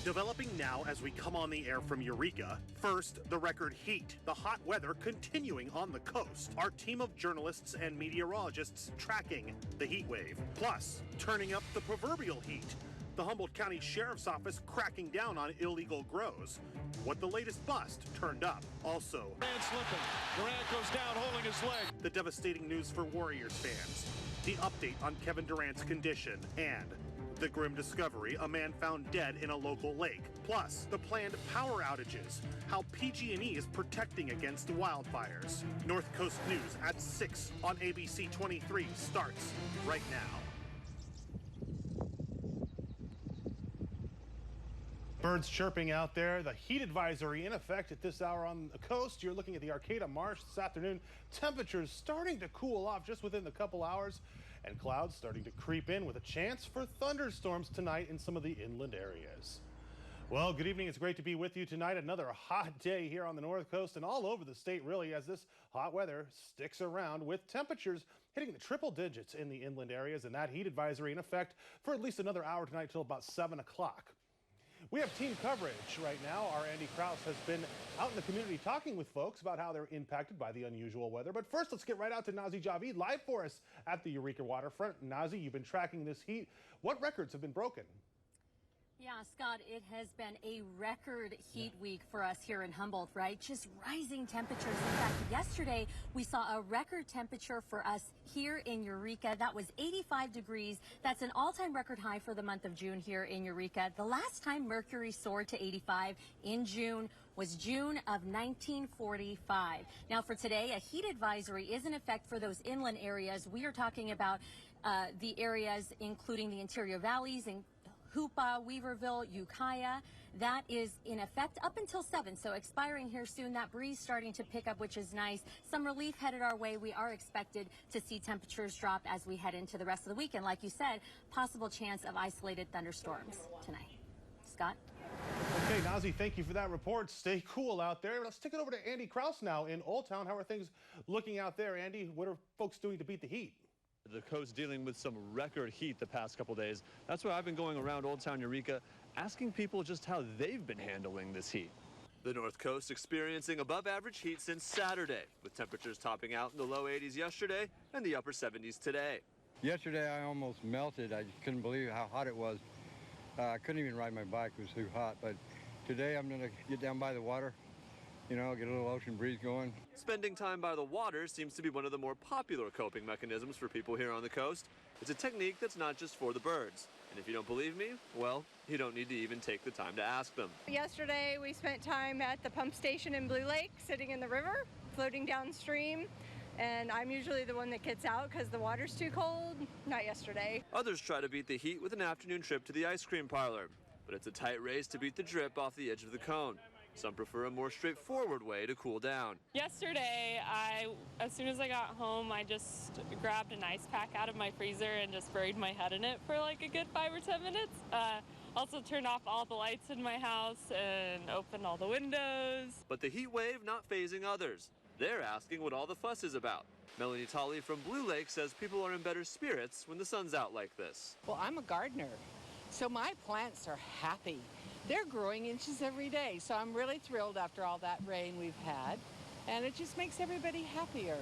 Developing now as we come on the air from Eureka. First, the record heat. The hot weather continuing on the coast. Our team of journalists and meteorologists tracking the heat wave. Plus, turning up the proverbial heat. The Humboldt County Sheriff's Office cracking down on illegal grows. What the latest bust turned up. Also, Durant slipping. Durant goes down holding his leg. The devastating news for Warriors fans. The update on Kevin Durant's condition. And the grim discovery, a man found dead in a local lake. Plus, the planned power outages, how PG&E is protecting against wildfires. North Coast News at 6 on ABC 23 starts right now. Birds chirping out there. The heat advisory in effect at this hour on the coast. You're looking at the Arcata Marsh this afternoon. Temperatures starting to cool off just within a couple hours, and clouds starting to creep in with a chance for thunderstorms tonight in some of the inland areas. Well, good evening. It's great to be with you tonight. Another hot day here on the North Coast and all over the state, really, as this hot weather sticks around with temperatures hitting the triple digits in the inland areas, and that heat advisory in effect for at least another hour tonight till about 7 o'clock. We have team coverage right now. Our Andy Krause has been out in the community talking with folks about how they're impacted by the unusual weather. But first, let's get right out to Nazi Javid live for us at the Eureka waterfront. Nazi, you've been tracking this heat. What records have been broken? Yeah, Scott, it has been a record heat week for us here in Humboldt, right? Just rising temperatures. In fact, yesterday we saw a record temperature for us here in Eureka. That was 85 degrees. That's an all-time record high for the month of June here in Eureka. The last time mercury soared to 85 in June was June of 1945. Now for today, a heat advisory is in effect for those inland areas. We are talking about the areas including the interior valleys and Hoopa, Weaverville, Ukiah. That is in effect up until 7, so expiring here soon. That breeze starting to pick up, which is nice. Some relief headed our way. We are expected to see temperatures drop as we head into the rest of the week. And like you said, possible chance of isolated thunderstorms tonight. Scott? Okay, Nazi, thank you for that report. Stay cool out there. Let's take it over to Andy Krause now in Old Town. How are things looking out there, Andy? What are folks doing to beat the heat? The coast dealing with some record heat the past couple days. That's why I've been going around Old Town Eureka asking people just how they've been handling this heat. The North Coast experiencing above average heat since Saturday, with temperatures topping out in the low 80s yesterday and the upper 70s today. Yesterday I almost melted. I just couldn't believe how hot it was. I couldn't even ride my bike. It was too hot. But today I'm going to get down by the water, you know, get a little ocean breeze going. Spending time by the water seems to be one of the more popular coping mechanisms for people here on the coast. It's a technique that's not just for the birds. And if you don't believe me, well, you don't need to even take the time to ask them. Yesterday we spent time at the pump station in Blue Lake, sitting in the river, floating downstream. And I'm usually the one that gets out because the water's too cold. Not yesterday. Others try to beat the heat with an afternoon trip to the ice cream parlor. But it's a tight race to beat the drip off the edge of the cone. Some prefer a more straightforward way to cool down. Yesterday, as soon as I got home, I just grabbed an ice pack out of my freezer and just buried my head in it for like a good 5 or 10 minutes. Also turned off all the lights in my house and opened all the windows. But the heat wave not fazing others. They're asking what all the fuss is about. Melanie Tolley from Blue Lake says people are in better spirits when the sun's out like this. Well, I'm a gardener, so my plants are happy. They're growing inches every day, so I'm really thrilled after all that rain we've had, and it just makes everybody happier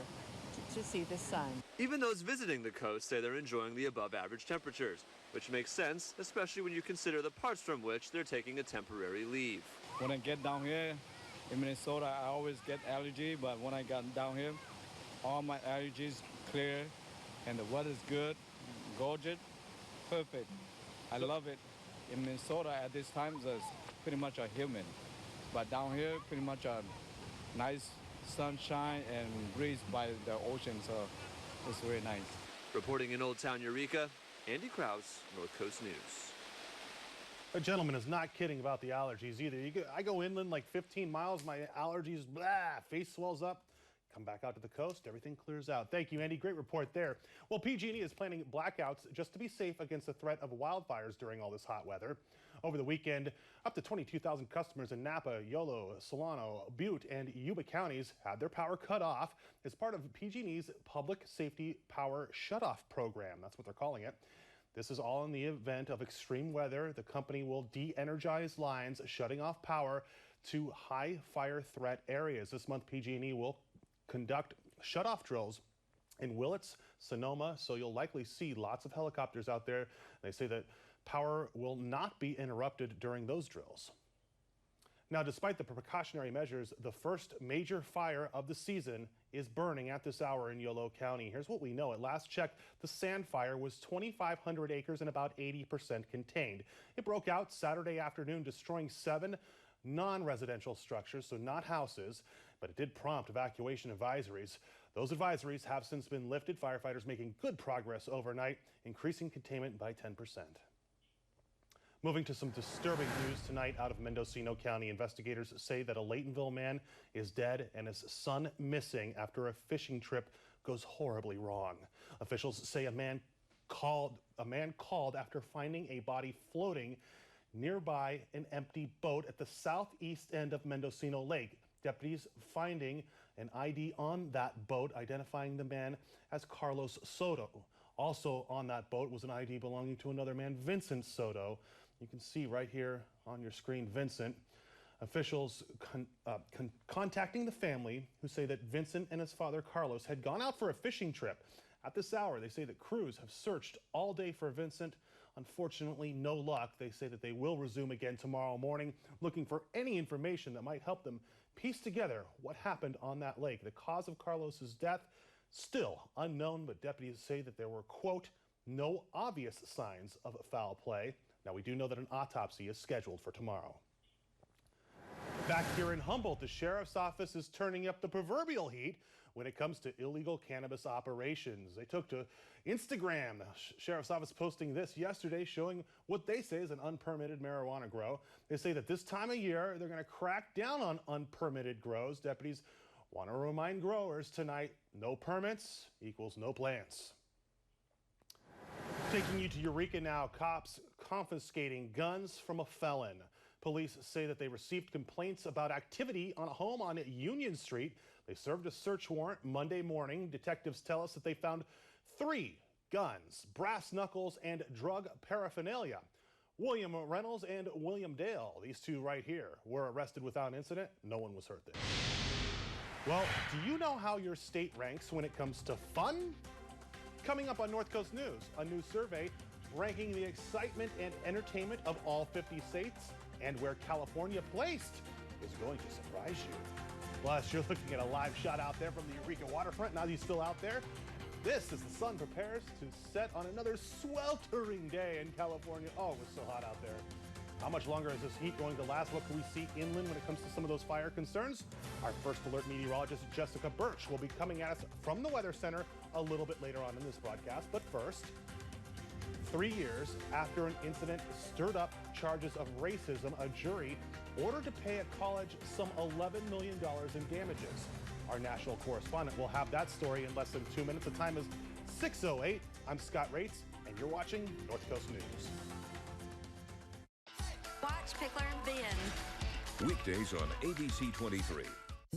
to see the sun. Even those visiting the coast say they're enjoying the above-average temperatures, which makes sense, especially when you consider the parts from which they're taking a temporary leave. When I get down here in Minnesota, I always get allergy, but when I got down here, all my allergies clear, and the weather's good, gorgeous, perfect. I love it. In Minnesota at this time, it's pretty much a humid. But down here, pretty much a nice sunshine and breeze by the ocean, so it's very nice. Reporting in Old Town Eureka, Andy Krause, North Coast News. A gentleman is not kidding about the allergies either. I go inland like 15 miles, my allergies, blah, face swells up. Come back out to the coast, everything clears out. Thank you, Andy. Great report there. Well, PG&E is planning blackouts just to be safe against the threat of wildfires during all this hot weather. Over the weekend, up to 22,000 customers in Napa, Yolo, Solano, Butte, and Yuba counties had their power cut off as part of PG&E's Public Safety Power Shutoff program. That's what they're calling it. This is all in the event of extreme weather. The company will de-energize lines, shutting off power to high fire threat areas. This month, PG&E will conduct shut-off drills in Willits, Sonoma, so you'll likely see lots of helicopters out there. They say that power will not be interrupted during those drills. Now, despite the precautionary measures, the first major fire of the season is burning at this hour in Yolo County. Here's what we know. At last check, the sand fire was 2,500 acres and about 80% contained. It broke out Saturday afternoon, destroying 7 non-residential structures, so not houses, but it did prompt evacuation advisories. Those advisories have since been lifted. Firefighters making good progress overnight, increasing containment by 10%. Moving to some disturbing news tonight out of Mendocino County. Investigators say that a Laytonville man is dead and his son missing after a fishing trip goes horribly wrong. Officials say a man called after finding a body floating nearby an empty boat at the southeast end of Mendocino Lake. Deputies finding an ID on that boat, identifying the man as Carlos Soto. Also on that boat was an ID belonging to another man, Vincent Soto. You can see right here on your screen, Vincent. Officials contacting the family, who say that Vincent and his father, Carlos, had gone out for a fishing trip. At this hour, they say that crews have searched all day for Vincent. Unfortunately, no luck. They say that they will resume again tomorrow morning, looking for any information that might help them piece together what happened on that lake. The cause of Carlos's death, still unknown, but deputies say that there were, quote, no obvious signs of foul play. Now, we do know that an autopsy is scheduled for tomorrow. Back here in Humboldt, the sheriff's office is turning up the proverbial heat when it comes to illegal cannabis operations. They took to Instagram. The sheriff's office posting this yesterday, showing what they say is an unpermitted marijuana grow. They say that this time of year, they're going to crack down on unpermitted grows. Deputies want to remind growers tonight, no permits equals no plants. Taking you to Eureka now, cops confiscating guns from a felon. Police say that they received complaints about activity on a home on Union Street. They served a search warrant Monday morning. Detectives tell us that they found 3 guns, brass knuckles, and drug paraphernalia. William Reynolds and William Dale, these 2 right here, were arrested without incident. No one was hurt there. Well, do you know how your state ranks when it comes to fun? Coming up on North Coast News, a new survey ranking the excitement and entertainment of all 50 states and where California placed is going to surprise you. Plus, you're looking at a live shot out there from the Eureka waterfront. Now he's still out there. This as the sun prepares to set on another sweltering day in California. Oh, it was so hot out there. How much longer is this heat going to last? What can we see inland when it comes to some of those fire concerns? Our first alert meteorologist, Jessica Birch, will be coming at us from the Weather Center a little bit later on in this broadcast. But first, 3 years after an incident stirred up charges of racism, a jury ordered to pay a college some $11 million in damages. Our national correspondent will have that story in less than 2 minutes. The time is 6:08. I'm Scott Rates, and you're watching North Coast News. Watch Pickler and Ben. Weekdays on ABC 23.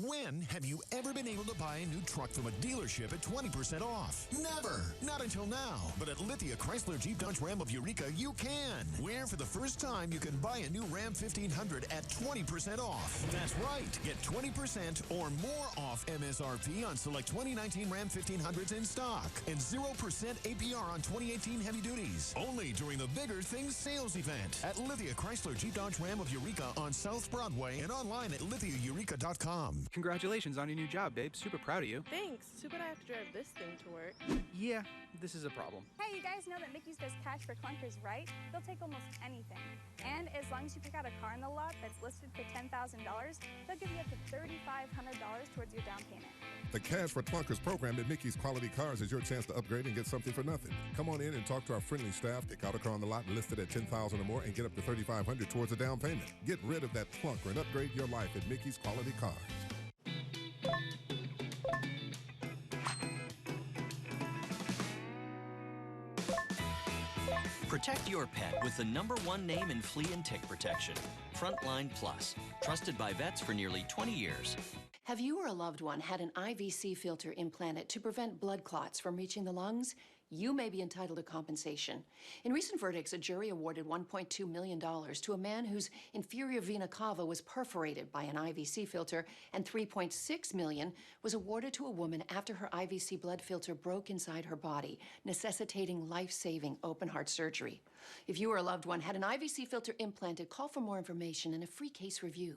When have you ever been able to buy a new truck from a dealership at 20% off? Never! Not until now. But at Lithia Chrysler Jeep Dodge Ram of Eureka, you can. Where for the first time, you can buy a new Ram 1500 at 20% off. That's right. Get 20% or more off MSRP on select 2019 Ram 1500s in stock. And 0% APR on 2018 heavy duties. Only during the Bigger Things sales event at Lithia Chrysler Jeep Dodge Ram of Eureka on South Broadway and online at lithiaeureka.com. Congratulations on your new job, babe. Super proud of you. Thanks. Too bad I have to drive this thing to work. Yeah, this is a problem. Hey, you guys know that Mickey's does cash for clunkers, right? They'll take almost anything. And as long as you pick out a car in the lot that's listed for $10,000, they'll give you up to $3,500 towards your down payment. The Cash for Clunkers program at Mickey's Quality Cars is your chance to upgrade and get something for nothing. Come on in and talk to our friendly staff, pick out a car on the lot listed at $10,000 or more, and get up to $3,500 towards a down payment. Get rid of that clunker and upgrade your life at Mickey's Quality Cars. Protect your pet with the #1 name in flea and tick protection, Frontline Plus, trusted by vets for nearly 20 years. Have you or a loved one had an IVC filter implanted to prevent blood clots from reaching the lungs? you may be entitled to compensation. In recent verdicts, a jury awarded $1.2 million to a man whose inferior vena cava was perforated by an IVC filter, and $3.6 million was awarded to a woman after her IVC blood filter broke inside her body, necessitating life-saving open-heart surgery. If you or a loved one had an IVC filter implanted, call for more information and a free case review.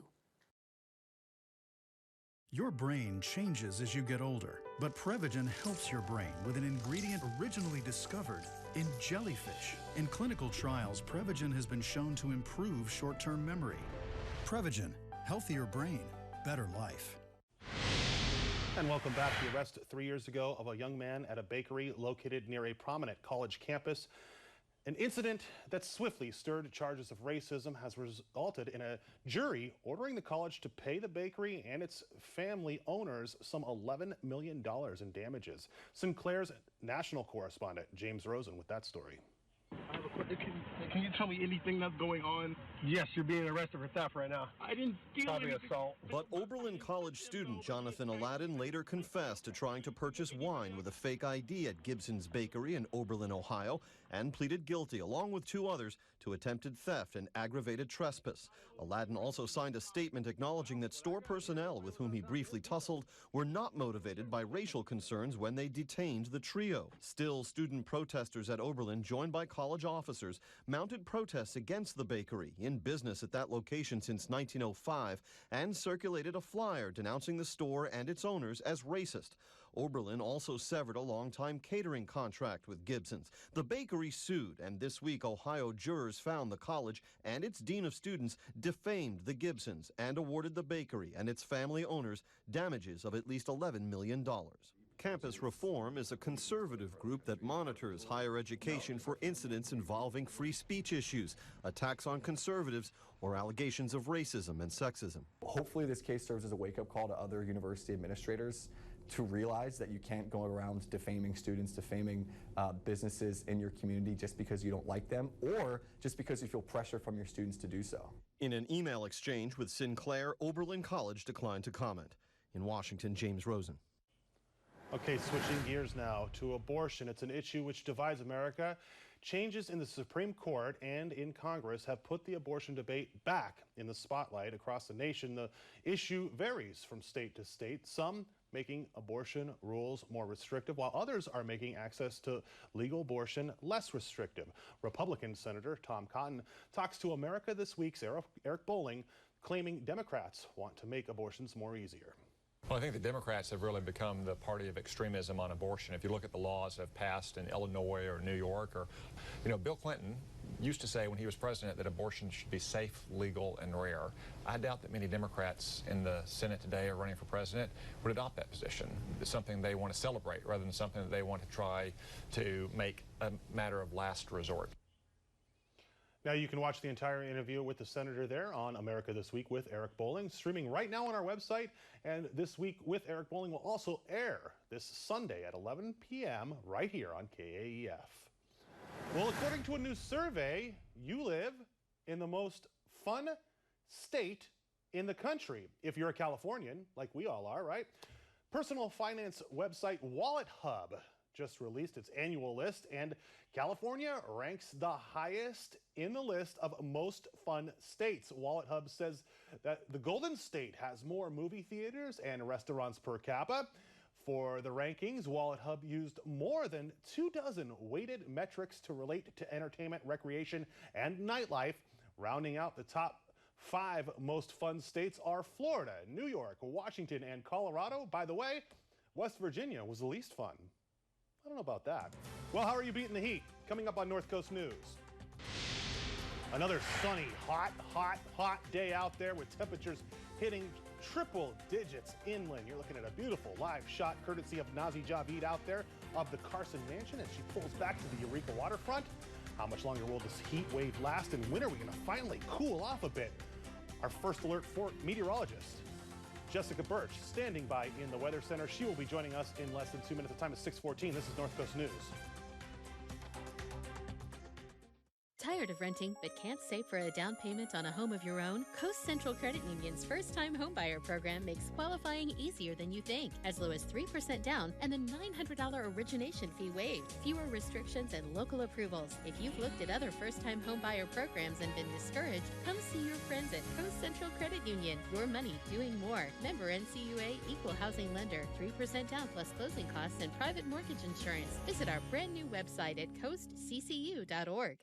Your brain changes as you get older, but Prevagen helps your brain with an ingredient originally discovered in jellyfish. In clinical trials, Prevagen has been shown to improve short-term memory. Prevagen, healthier brain, better life. And welcome back. The arrest 3 years ago of a young man at a bakery located near a prominent college campus. An incident that swiftly stirred charges of racism has resulted in a jury ordering the college to pay the bakery and its family owners some $11 million in damages. Sinclair's national correspondent James Rosen with that story. I have a question. Can you tell me anything that's going on? Yes, you're being arrested for theft right now. I didn't steal anything. Probably assault. But Oberlin College student Jonathan Aladdin later confessed to trying to purchase wine with a fake ID at Gibson's Bakery in Oberlin, Ohio, and pleaded guilty, along with two others, to attempted theft and aggravated trespass. Aladdin also signed a statement acknowledging that store personnel with whom he briefly tussled were not motivated by racial concerns when they detained the trio. Still, student protesters at Oberlin, joined by college officers, mounted protests against the bakery, in business at that location since 1905, and circulated a flyer denouncing the store and its owners as racist. Oberlin also severed a long-time catering contract with Gibson's. The bakery sued, and this week Ohio jurors found the college and its dean of students defamed the Gibsons and awarded the bakery and its family owners damages of at least $11 million. Campus Reform is a conservative group that monitors higher education for incidents involving free speech issues, attacks on conservatives, or allegations of racism and sexism. Hopefully this case serves as a wake-up call to other university administrators to realize that you can't go around defaming students, defaming businesses in your community just because you don't like them or just because you feel pressure from your students to do so. In an email exchange with Sinclair, Oberlin College declined to comment. In Washington, James Rosen. Okay, switching gears now to abortion. It's an issue which divides America. Changes in the Supreme Court and in Congress have put the abortion debate back in the spotlight across the nation. The issue varies from state to state, some making abortion rules more restrictive, while others are making access to legal abortion less restrictive. Republican Senator Tom Cotton talks to America This Week's Eric Bolling, claiming Democrats want to make abortions more easier. Well, I think the Democrats have really become the party of extremism on abortion. If you look at the laws that have passed in Illinois or New York, or, Bill Clinton used to say when he was president that abortion should be safe, legal, and rare. I doubt that many Democrats in the Senate today or running for president would adopt that position. It's something they want to celebrate rather than something that they want to try to make a matter of last resort. Now you can watch the entire interview with the senator there on America This Week with Eric Bolling, streaming right now on our website. And This Week with Eric Bolling will also air this Sunday at 11 p.m. right here on KAEF. Well, according to a new survey, you live in the most fun state in the country. If you're a Californian, like we all are, right? Personal finance website Wallet Hub just released its annual list, and California ranks the highest in the list of most fun states. Wallet Hub says that the Golden State has more movie theaters and restaurants per capita. For the rankings, Wallet Hub used more than 24 weighted metrics to relate to entertainment, recreation, and nightlife. Rounding out the top 5 most fun states are Florida, New York, Washington, and Colorado. By the way, West Virginia was the least fun. I don't know about that. Well, how are you beating the heat? Coming up on North Coast News. Another sunny, hot day out there with temperatures hitting triple digits inland. You're looking at a beautiful live shot courtesy of Nazi Javid out there of the Carson Mansion as she pulls back to the Eureka waterfront. How much longer will this heat wave last, and when are we going to finally cool off a bit? Our first alert for meteorologist, Jessica Birch, standing by in the Weather Center. She will be joining us in less than 2 minutes. The time is 6:14. This is North Coast News. Tired Tired of renting but can't save for a down payment on a home of your own? Coast Central Credit Union's first-time homebuyer program makes qualifying easier than you think. As low as 3% down and the $900 origination fee waived. Fewer restrictions and local approvals. If you've looked at other first-time homebuyer programs and been discouraged, come see your friends at Coast Central Credit Union. Your money doing more. Member NCUA, Equal Housing Lender. 3% down plus closing costs and private mortgage insurance. Visit our brand new website at coastccu.org.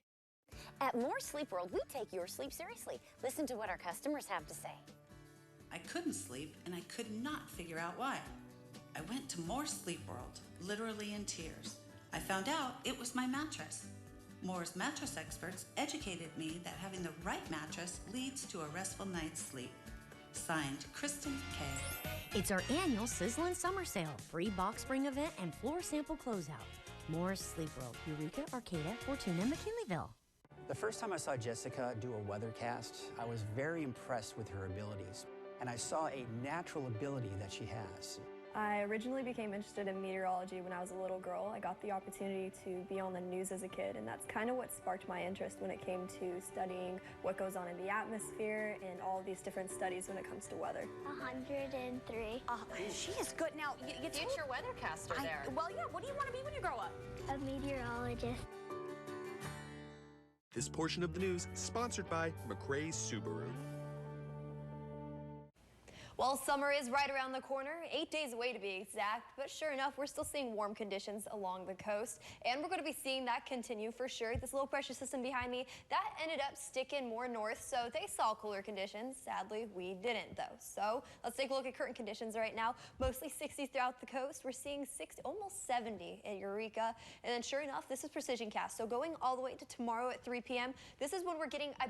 At More Sleep World, we take your sleep seriously. Listen to what our customers have to say. I couldn't sleep, and I could not figure out why. I went to More Sleep World, literally in tears. I found out it was my mattress. Moore's mattress experts educated me that having the right mattress leads to a restful night's sleep. Signed, Kristen K. It's our annual Sizzlin' Summer Sale, free box spring event, and floor sample closeout. Moore's Sleep World, Eureka, Arcata, Fortuna, McKinleyville. The first time I saw Jessica do a weathercast, I was very impressed with her abilities, and I saw a natural ability that she has. I originally became interested in meteorology when I was a little girl. I got the opportunity to be on the news as a kid, and that's kind of what sparked my interest when it came to studying what goes on in the atmosphere and all these different studies when it comes to weather. 103. She is good. Now, you Future weathercaster there. Well, yeah, what do you want to be when you grow up? A meteorologist. This portion of the news sponsored by McRae's Subaru. Well, summer is right around the corner, 8 days away to be exact, but sure enough, we're still seeing warm conditions along the coast, and we're going to be seeing that continue for sure. This low pressure system behind me, that ended up sticking more north, so they saw cooler conditions. Sadly, we didn't though. So let's take a look at current conditions right now. Mostly 60s throughout the coast. We're seeing 60, almost 70 at Eureka, and then sure enough, this is precision cast. So going all the way to tomorrow at 3 p.m., this is when we're getting, I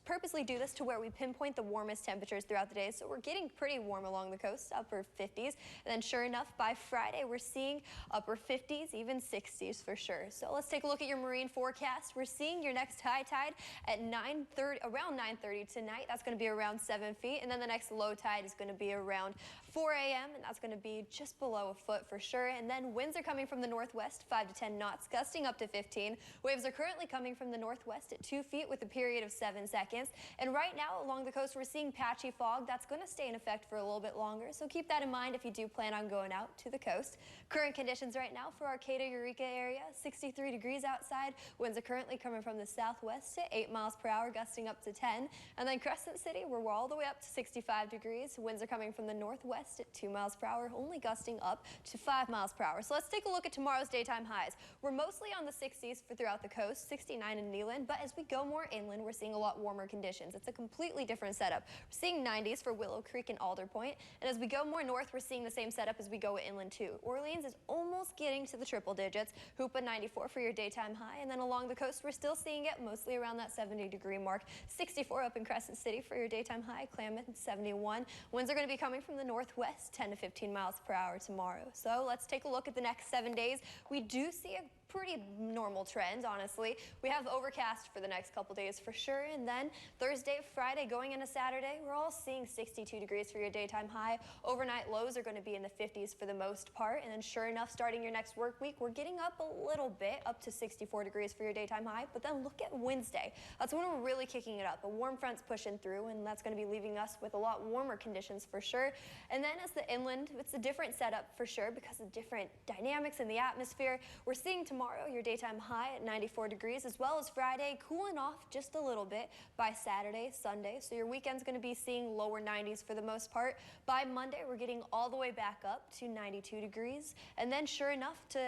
purposely do this to where we pinpoint the warmest temperatures throughout the day, so we're getting pretty warm along the coast, upper 50s. And then sure enough, by Friday, we're seeing upper 50s, even 60s for sure. So let's take a look at your marine forecast. We're seeing your next high tide at around 9:30 tonight. That's going to be around 7 feet. And then the next low tide is going to be around 4 a.m. and that's going to be just below a foot for sure. And then winds are coming from the northwest, 5 to 10 knots, gusting up to 15. Waves are currently coming from the northwest at 2 feet with a period of 7 seconds. And right now along the coast, we're seeing patchy fog. That's going to stay in effect for a little bit longer, so keep that in mind if you do plan on going out to the coast. Current conditions right now for Arcata, Eureka area, 63 degrees outside. Winds are currently coming from the southwest at 8 miles per hour, gusting up to 10. And then Crescent City, we're all the way up to 65 degrees. Winds are coming from the northwest at 2 miles per hour, only gusting up to 5 miles per hour. So let's take a look at tomorrow's daytime highs. We're mostly on the 60s throughout the coast, 69 in Neyland, but as we go more inland, we're seeing a lot warmer conditions. It's a completely different setup. We're seeing 90s for Willow Creek and Alder Point. And as we go more north, we're seeing the same setup as we go inland too. Orleans is almost getting to the triple digits. Hoopa 94 for your daytime high. And then along the coast, we're still seeing it mostly around that 70-degree mark. 64 up in Crescent City for your daytime high. Klamath 71. Winds are going to be coming from the northwest, 10 to 15 miles per hour tomorrow. So let's take a look at the next 7 days. We do see a pretty normal trend, honestly. We have overcast for the next couple days for sure, and then Thursday, Friday, going into Saturday, we're all seeing 62 degrees for your daytime high. Overnight lows are going to be in the 50s for the most part, and then sure enough, starting your next work week, we're getting up a little bit, up to 64 degrees for your daytime high, but then look at Wednesday. That's when we're really kicking it up. A warm front's pushing through, and that's going to be leaving us with a lot warmer conditions for sure. And then as the inland, it's a different setup for sure because of different dynamics in the atmosphere. We're seeing tomorrow your daytime high at 94 degrees, as well as Friday cooling off just a little bit by Saturday, Sunday. So your weekend's going to be seeing lower 90s for the most part. By Monday, we're getting all the way back up to 92 degrees. And then sure enough, to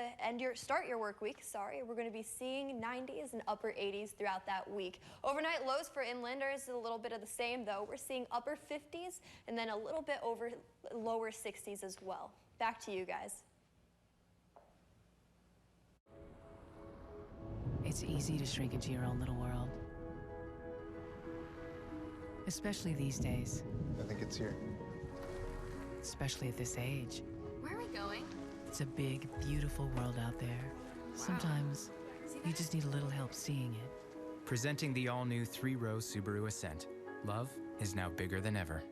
start your work week, we're going to be seeing 90s and upper 80s throughout that week. Overnight lows for inlanders is a little bit of the same though. We're seeing upper 50s and then a little bit over lower 60s as well. Back to you guys. It's easy to shrink into your own little world. Especially these days. I think it's here. Especially at this age. Where are we going? It's a big, beautiful world out there. Wow. Sometimes you just need a little help seeing it. Presenting the all-new 3-row Subaru Ascent. Love is now bigger than ever.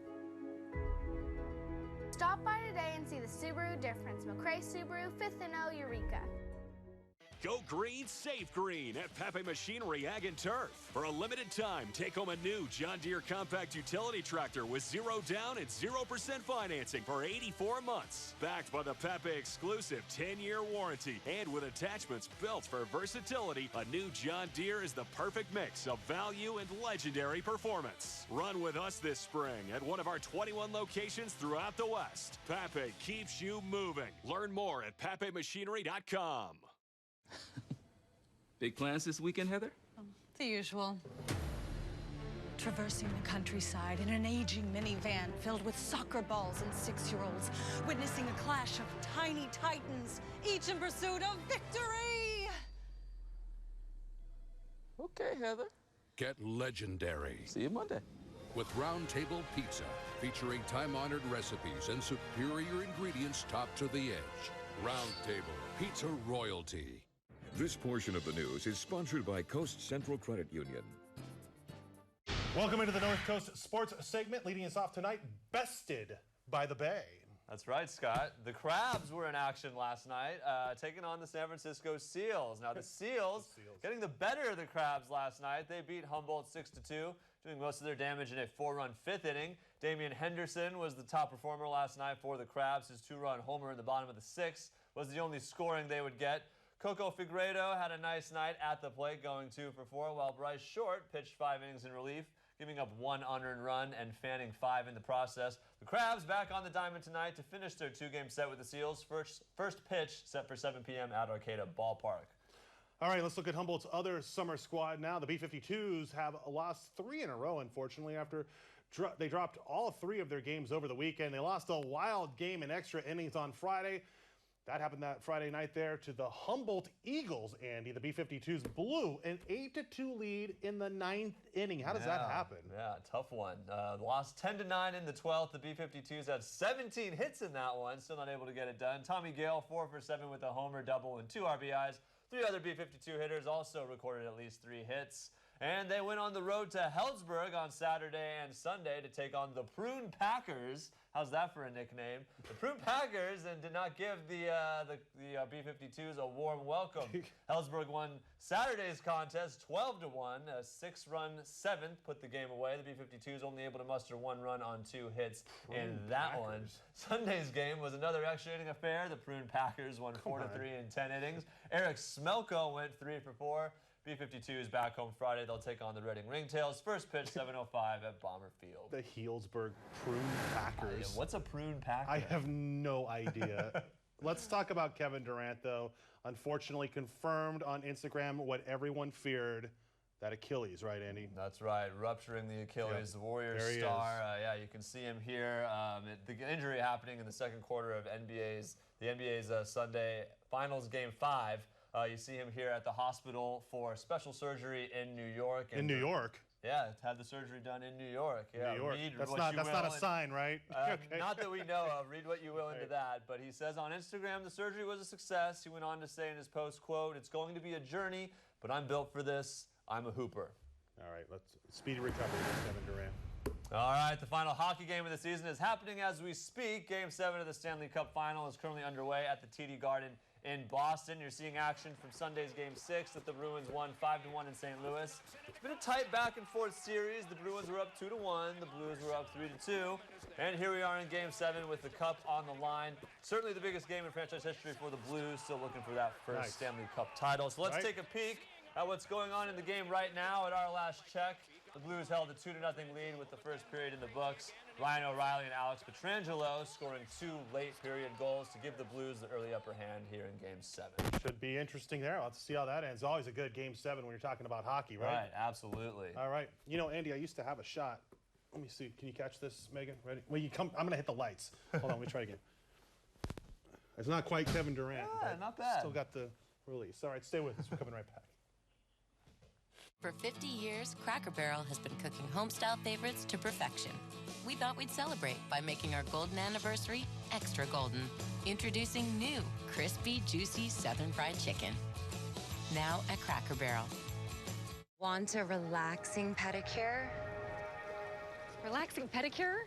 Stop by today and see the Subaru difference. McRae Subaru, 5th and O, Eureka. Go green, save green at Pape Machinery Ag and Turf. For a limited time, take home a new John Deere compact utility tractor with 0 down and 0% financing for 84 months. Backed by the Pape exclusive 10-year warranty and with attachments built for versatility, a new John Deere is the perfect mix of value and legendary performance. Run with us this spring at one of our 21 locations throughout the West. Pape keeps you moving. Learn more at papemachinery.com. Big plans this weekend, Heather? The usual. Traversing the countryside in an aging minivan filled with soccer balls and 6-year-olds, witnessing a clash of tiny titans, each in pursuit of victory! Okay, Heather. Get legendary. See you Monday. With Round Table Pizza, featuring time-honored recipes and superior ingredients topped to the edge. Round Table Pizza Royalty. This portion of the news is sponsored by Coast Central Credit Union. Welcome into the North Coast Sports segment. Leading us off tonight, bested by the Bay. That's right, Scott. The Crabs were in action last night, taking on the San Francisco Seals. Now, the Seals getting the better of the Crabs last night. They beat Humboldt 6-2, doing most of their damage in a 4-run 5th inning. Damian Henderson was the top performer last night for the Crabs. His 2-run homer in the bottom of the 6th was the only scoring they would get. Coco Figueiredo had a nice night at the plate, going 2 for 4, while Bryce Short pitched 5 innings in relief, giving up 1 unearned run and fanning 5 in the process. The Crabs back on the diamond tonight to finish their 2-game set with the Seals. First pitch set for 7 p.m. at Arcata Ballpark. All right, let's look at Humboldt's other summer squad now. The B-52s have lost 3 in a row, unfortunately, after they dropped all 3 of their games over the weekend. They lost a wild game in extra innings on Friday. That happened that Friday night there to the Humboldt Eagles, Andy. The B-52s blew an 8-2 lead in the 9th inning. How does that happen? Yeah, tough one. Lost 10-9 in the 12th. The B-52s had 17 hits in that one. Still not able to get it done. Tommy Gale, 4 for 7 with a homer, double, and 2 RBIs. 3 other B-52 hitters also recorded at least 3 hits. And they went on the road to Heldsburg on Saturday and Sunday to take on the Prune Packers. How's that for a nickname? The Prune Packers, and did not give the B-52s a warm welcome. Heldsburg won Saturday's contest 12-1. A 6-run 7th put the game away. The B-52s only able to muster 1 run on 2 hits in that one. Sunday's game was another extra inning affair. The Prune Packers won 4-3 in 10 innings. Eric Smelko went 3 for 4. B-52 is back home Friday. They'll take on the Reading Ringtails. First pitch, 7:05 at Bomber Field. The Healdsburg Prune Packers. What's a Prune Packer? I have no idea. Let's talk about Kevin Durant, though. Unfortunately confirmed on Instagram what everyone feared, that Achilles, right, Andy? That's right, rupturing the Achilles, Yep. the Warriors There he star. Yeah, you can see him here. The injury happening in the second quarter of the NBA's Sunday Finals Game 5. You see him here at the hospital for special surgery in New York. In New York? Yeah, had the surgery done in New York. Yeah, New York. Read That's what not you that's will not a sign, right? Okay. Not that we know of. Read what you will into that. But he says on Instagram the surgery was a success. He went on to say in his post, quote, "It's going to be a journey, but I'm built for this. I'm a hooper." All right, let's speedy recovery for Kevin Durant. All right, the final hockey game of the season is happening as we speak. Game 7 of the Stanley Cup Final is currently underway at the TD Garden in Boston. You're seeing action from Sunday's Game 6 that the Bruins won 5-1 in St. Louis. It's been a tight back-and-forth series. The Bruins were up 2-1. The Blues were up 3-2. And here we are in Game 7 with the Cup on the line. Certainly the biggest game in franchise history for the Blues. Still looking for that first Stanley Cup title. So let's take a peek at what's going on in the game right now. At our last check, the Blues held a 2-0 lead with the first period in the books. Ryan O'Reilly and Alex Pietrangelo scoring 2 late period goals to give the Blues the early upper hand here in Game 7. Should be interesting there. Let's see how that ends. Always a good Game 7 when you're talking about hockey, right? Right, absolutely. All right. You know, Andy, I used to have a shot. Let me see. Can you catch this, Megan? Ready? Well, you come. I'm going to hit the lights. Hold on. Let me try again. It's not quite Kevin Durant. Yeah, not bad. Still got the release. All right, stay with us. We're coming right back. For 50 years, Cracker Barrel has been cooking home-style favorites to perfection. We thought we'd celebrate by making our golden anniversary extra golden. Introducing new, crispy, juicy Southern Fried Chicken. Now at Cracker Barrel. Want a relaxing pedicure? Relaxing pedicure?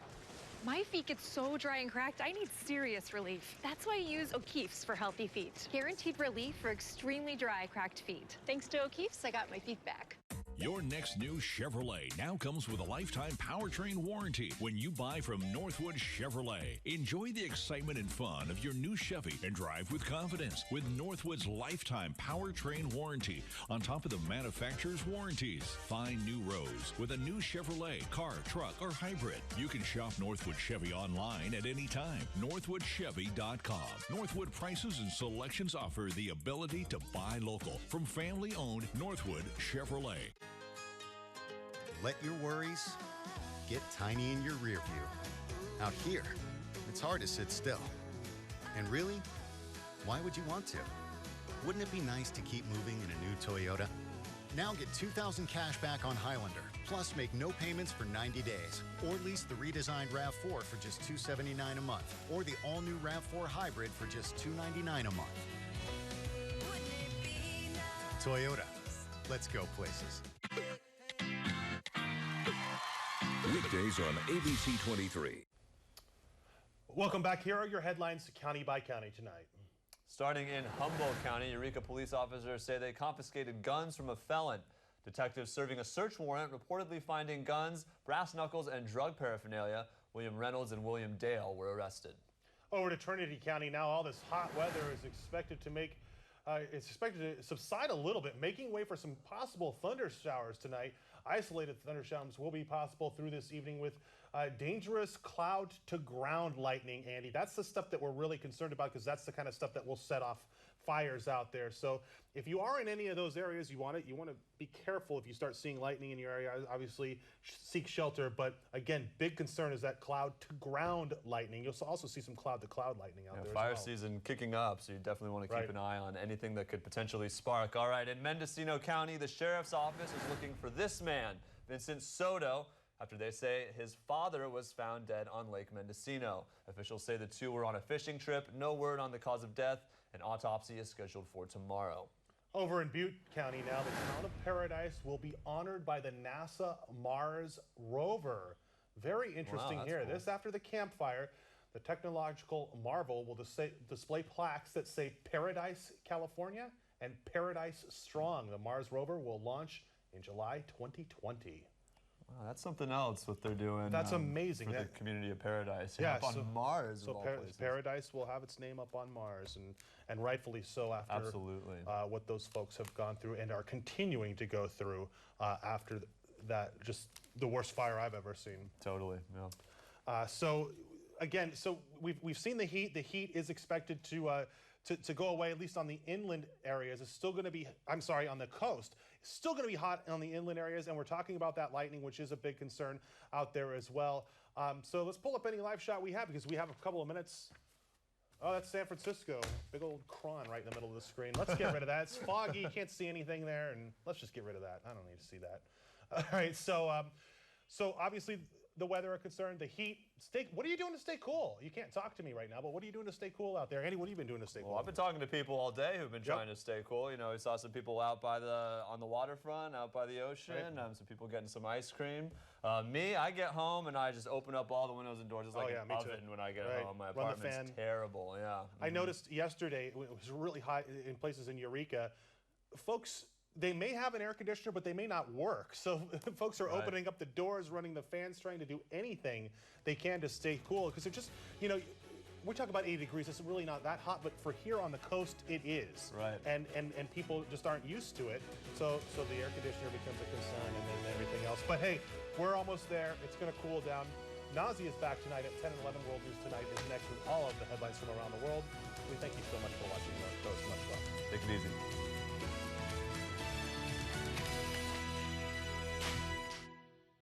My feet get so dry and cracked, I need serious relief. That's why I use O'Keefe's for healthy feet. Guaranteed relief for extremely dry, cracked feet. Thanks to O'Keefe's, I got my feet back. Your next new Chevrolet now comes with a lifetime powertrain warranty when you buy from Northwood Chevrolet. Enjoy the excitement and fun of your new Chevy and drive with confidence with Northwood's lifetime powertrain warranty on top of the manufacturer's warranties. Find new roads with a new Chevrolet, car, truck, or hybrid. You can shop Northwood Chevy online at any time. NorthwoodChevy.com. Northwood prices and selections offer the ability to buy local from family-owned Northwood Chevrolet. Let your worries get tiny in your rear view. Out here, it's hard to sit still. And really, why would you want to? Wouldn't it be nice to keep moving in a new Toyota? Now get $2,000 cash back on Highlander, plus make no payments for 90 days. Or lease the redesigned RAV4 for just $279 a month. Or the all-new RAV4 Hybrid for just $299 a month. Toyota, let's go places. Weekdays on ABC 23. Welcome back. Here are your headlines county by county tonight. Starting in Humboldt County, Eureka police officers say they confiscated guns from a felon. Detectives serving a search warrant reportedly finding guns, brass knuckles, and drug paraphernalia. William Reynolds and William Dale were arrested. Over to Trinity County now. All this hot weather is expected to subside a little bit, making way for some possible thunder showers tonight. Isolated thunder showers will be possible through this evening with dangerous cloud to ground lightning, Andy. That's the stuff that we're really concerned about because that's the kind of stuff that will set off fires out there. So if you are in any of those areas, you want to be careful if you start seeing lightning in your area. Obviously, seek shelter. But again, big concern is that cloud to ground lightning. You'll also see some cloud to cloud lightning out there. Fire as well. season kicking up, so you definitely want to keep an eye on anything that could potentially spark. All right, in Mendocino County, the sheriff's office is looking for this man, Vincent Soto, after they say his father was found dead on Lake Mendocino. Officials say the two were on a fishing trip. No word on the cause of death. An autopsy is scheduled for tomorrow. Over in Butte County now, the town of Paradise will be honored by the NASA Mars rover. Very interesting here. Cool. This after the campfire. The technological marvel will display plaques that say Paradise, California and Paradise Strong. The Mars rover will launch in July 2020. Wow, that's something else what they're doing. That's amazing. For the community of Paradise. Yeah, up on Mars. So Paradise will have its name up on Mars, and rightfully so after what those folks have gone through and are continuing to go through after that, just the worst fire I've ever seen. Totally, yeah. So again, we've seen the heat. The heat is expected to go away, at least on the inland areas. It's still going to be, I'm sorry, on the coast. It's still going to be hot on the inland areas, and we're talking about that lightning, which is a big concern out there as well. So let's pull up any live shot we have because we have a couple of minutes. Oh, that's San Francisco. Big old cron right in the middle of the screen. Let's get rid of that. It's foggy. You can't see anything there, and let's just get rid of that. I don't need to see that. All right, so obviously the weather are concerned, the heat. What are you doing to stay cool? You can't talk to me right now, but what are you doing to stay cool out there? Andy, what have you been doing to stay cool? Well, I've been talking to people all day who've been trying to stay cool. You know, we saw some people out on the waterfront, out by the ocean, some people getting some ice cream. Me, I get home and I just open up all the windows and doors. It's like an oven when I get home. My apartment's terrible, I noticed yesterday, it was really hot in places in Eureka. Folks, they may have an air conditioner, but they may not work. So folks are opening up the doors, running the fans, trying to do anything they can to stay cool. Because they're just, you know, we talk about 80 degrees. It's really not that hot, but for here on the coast, it is. Right. And people just aren't used to it. So the air conditioner becomes a concern and then everything else. But hey, we're almost there. It's going to cool down. Nazi is back tonight at 10 and 11. World News Tonight is next with all of the headlines from around the world. We thank you so much for watching North Coast. Much love. Take it easy.